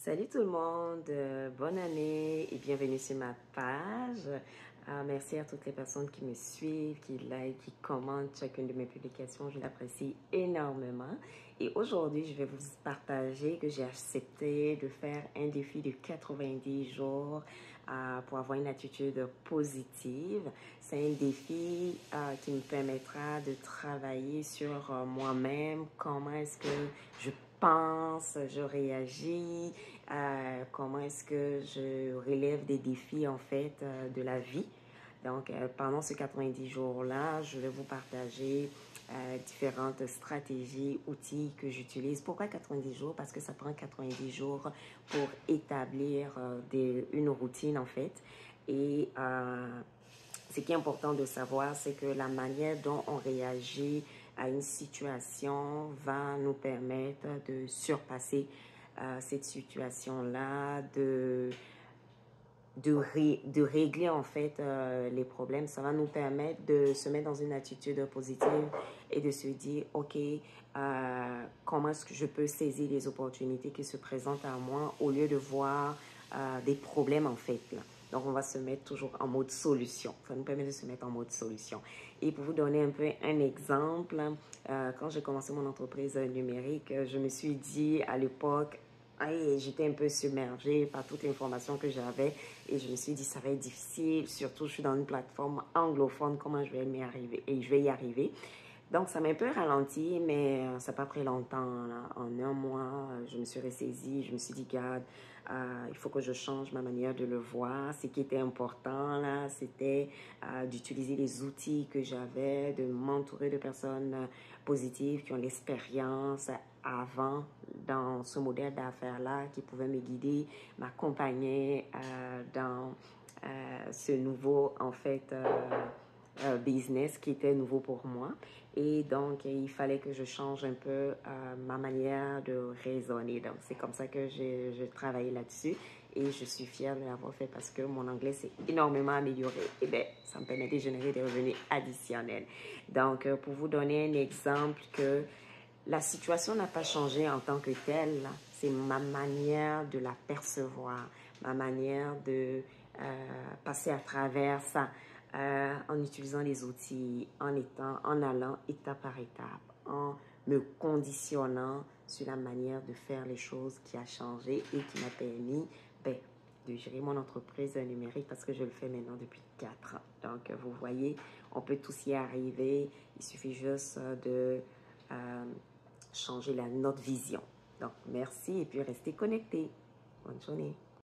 Salut tout le monde, bonne année et bienvenue sur ma page. Merci à toutes les personnes qui me suivent, qui like, qui commentent chacune de mes publications. Je l'apprécie énormément. Et aujourd'hui, je vais vous partager que j'ai accepté de faire un défi de 90 jours pour avoir une attitude positive. C'est un défi qui me permettra de travailler sur moi-même, comment est-ce que je pense, je réagis, comment est-ce que je relève des défis en fait de la vie. Donc, pendant ces 90 jours-là, je vais vous partager différentes stratégies, outils que j'utilise. Pourquoi 90 jours? Parce que ça prend 90 jours pour établir une routine en fait. Et ce qui est important de savoir, c'est que la manière dont on réagit à une situation va nous permettre de surpasser cette situation-là, de régler en fait les problèmes. Ça va nous permettre de se mettre dans une attitude positive et de se dire, ok, comment est-ce que je peux saisir les opportunités qui se présentent à moi au lieu de voir des problèmes en fait là. Donc, on va se mettre toujours en mode solution. Ça nous permet de se mettre en mode solution. Et pour vous donner un peu un exemple, quand j'ai commencé mon entreprise numérique, je me suis dit à l'époque, j'étais un peu submergée par toute l'information que j'avais et je me suis dit ça va être difficile, surtout je suis dans une plateforme anglophone, comment je vais y arriver et je vais y arriver. Donc ça m'a un peu ralenti, mais ça n'a pas pris longtemps. Là. En un mois, je me suis ressaisie, je me suis dit, regarde, il faut que je change ma manière de le voir. Ce qui était important là, c'était d'utiliser les outils que j'avais, de m'entourer de personnes positives qui ont l'expérience avant dans ce modèle d'affaires-là, qui pouvaient me guider, m'accompagner dans ce nouveau, en fait, business qui était nouveau pour moi. Et donc, il fallait que je change un peu ma manière de raisonner. Donc, c'est comme ça que j'ai travaillé là-dessus. Et je suis fière de l'avoir fait parce que mon anglais s'est énormément amélioré. Et bien, ça me permet de générer des revenus additionnels. Donc, pour vous donner un exemple que la situation n'a pas changé en tant que telle, c'est ma manière de la percevoir, ma manière de passer à travers ça en utilisant les outils, en allant étape par étape, en me conditionnant sur la manière de faire les choses qui a changé et qui m'a permis de gérer mon entreprise numérique parce que je le fais maintenant depuis 4 ans. Donc, vous voyez, on peut tous y arriver. Il suffit juste de changer notre vision. Donc, merci et puis restez connectés. Bonne journée.